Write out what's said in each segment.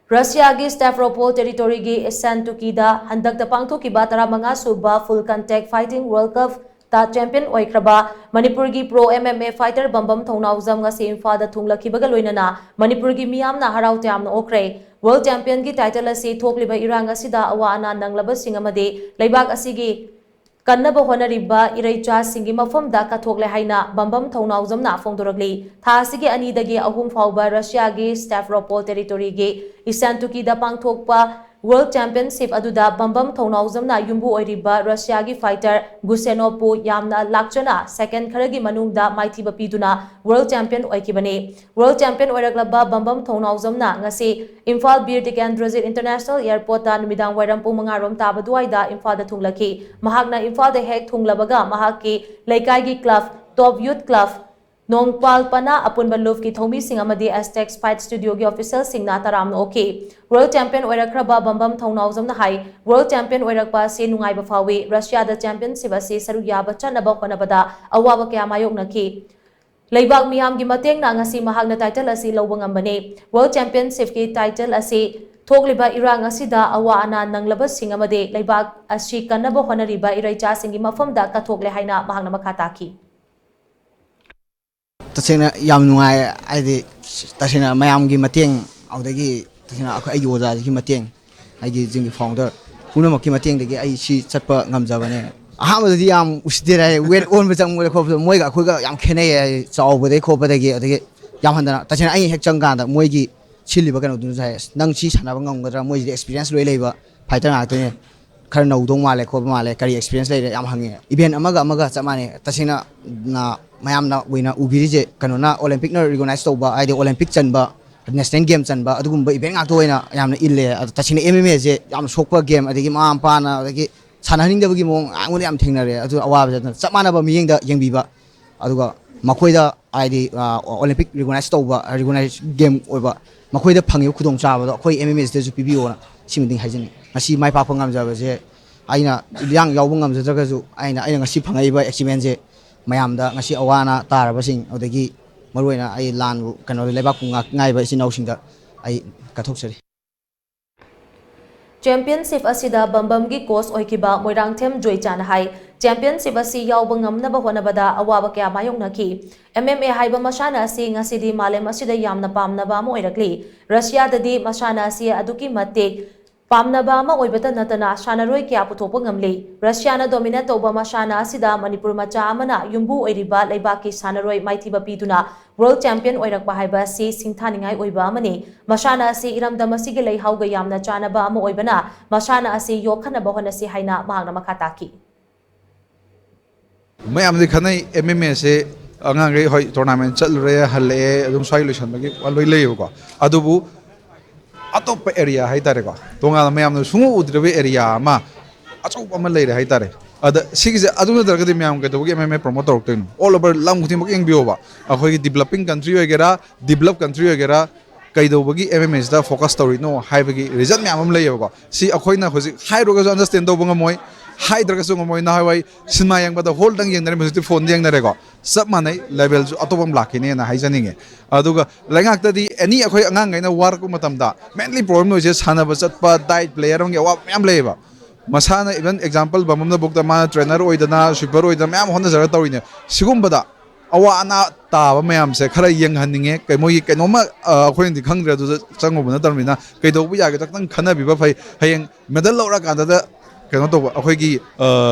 Russia's Stavropol territory Santukida handakta pangthokkhiba taramanga shuba full contact fighting World Cup ta champion oikraba Manipurgi pro MMA fighter Bambam Thounaojam ngasi imfada thunglakhibaga loinana Manipurgi miyamna haraute amna okre World Champion gi title asi thokliba irang asida awa ana nanglaba sing amadi Leibak asigi Kanaba Hotnariba Ireicha singi mafamda Kathokle haina Bambam Thounaojam na phongdorakli tha asigi ani dagi ahum fauba Russia's Stavropol territory gi Santukida pangthokpa World Championship aduda Bambam Thounaojam na yumbu oiriba Russiagi fighter Gusenopu yamna lakchana second kharagi manungda maithiba piduna World Champion oikibani World Champion oiraklaba Bambam Thounaojam na ngasi Imphal Bir Tikandrazit International Airport ta numidang wairam pung mangarom taba duaida Imphal da thunglaki mahakna Imphal da hek thunglabaga mahaki Leikai gi club Top Youth Club Nongpal pana apun baluf ki thomi sing amadi Aztecs Fight Studio gi official Singda taramna okay World Champion oirakraba Bambam Thounaojam na hai World Champion oirakpa se nungaiba fawi Russia da championship ase saru yaba chanaba konabada awaba kya mayoknaki Leibak miyam gi mateng na ngasi mahakna title asi lawang ambane World Championship ki title asi thokliba irang asida awa ana nanglaba sing amadi Leibak asi Kanaba Hotnariba Ireicha singi mafamda Kathokle haina mahakna makhataki Tasena yam nungai aidi tasena mayam gi mateng audagi tasena ai oja gi mateng ai gi jingi founder punama ki mateng dagi ai si chatpa ngamjabane ahamadi yam usdira wet on bachang mo khop moi ga khoiga yam khene chaw bade khop dagi adagi yam handana tasena ai hek chang ga moi gi chiliba kanu dun sai nang chi sanaba ngamgadra moi gi experience loi leiba fighter ngakte khar naudong male khop male kari experience lei yam hange event amaga chamane tasena na mayam na wina ubirije kanona Olympic na recognize toba aide Olympic chanba national game chanba adugumba event ngak toina yamna ille tasina MMA je yam sokpa game adigi mam pa na adigi sananing dabagi mong angone yam thengnare adu awaba jatna chamana ba miyengda yengbiba aduga makoida aide Olympic recognize toba recognize game oba makoida phangyo khudong chaba do khoi MMA je pibiyo na simding haijani ngasi mai pa phangam jaba je aina yang yawbung ngam jaga ju aina ngasi phangai ba achievement je mayamda ngasi awana tarabasing odagi maruina ai lan kano Leibak ngai ba sinawsingda ai kathoksari Championship asida Bambam gi coach oikiba moirang them joichan hai Championship asi yawbang ngamnaba honabada awaba kya mayoknaki MMA haiba masana asi ngasidi malem asida yamna pamnaba mo oirakli Russia dadi masana asi aduki matek Pamnaba ma oibata natana shanaroi kya puthokpa ngamle Russia na dominate toba masana asida Manipur macha amana yumbu oiriba Leibak ki sanaroi maithiba piduna World Champion oirakpa haiba si singthaningai oiba amani masana asi iramdam asigi leihauga yamna chanaba ama oibana masana asi yokhanaba honasi haina mahakna makhataki mayam di khanai MMA se angangai hoi tournament chalure halle adum swai luisan bagi waloi leibo ko adubu atop area haitare ko tonga mayam no sungu udrebe area ma achop ama leire haitare ada sigise aduna dargadi mayam ke togi MMA promote torten all over lam gutim bak engbiyo ba akhoi developing country ogera develop country ogera kaido bagi MMA da focus story no hai bagi result mayam am leiyo ko si akhoi na khoji hai roga understand do banga moi hai draga sung moi na hai sinma yang bada hold dang yang nare mesti phone yang nare ko sab manai level ju atopam lakine na hai janinge aduga lengak tadi any akhoi angang ngai na war ko matamda mainly problem no je sana ba chatpa diet player ong wa yam leiba masana even example bamam na bukta ma trainer oidana super oidana mayam honna jara tawine sigumbada awa ana ta ba mayam se khara yeng haninge kai moi kai noma akhoi ndi khangre du changobna tarmina kai do bu ya ga tang khana bi ba phai hayeng medal lora ka da kano to akhoi gi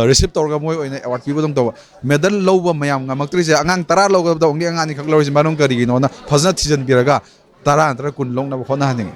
receive torga moi oina award pi bodong to medal loba mayam ngamakri je angang tara loga da ongi angani khak lori manong kari gi no na phajna thijan biraga tara antara kun long na khona haninge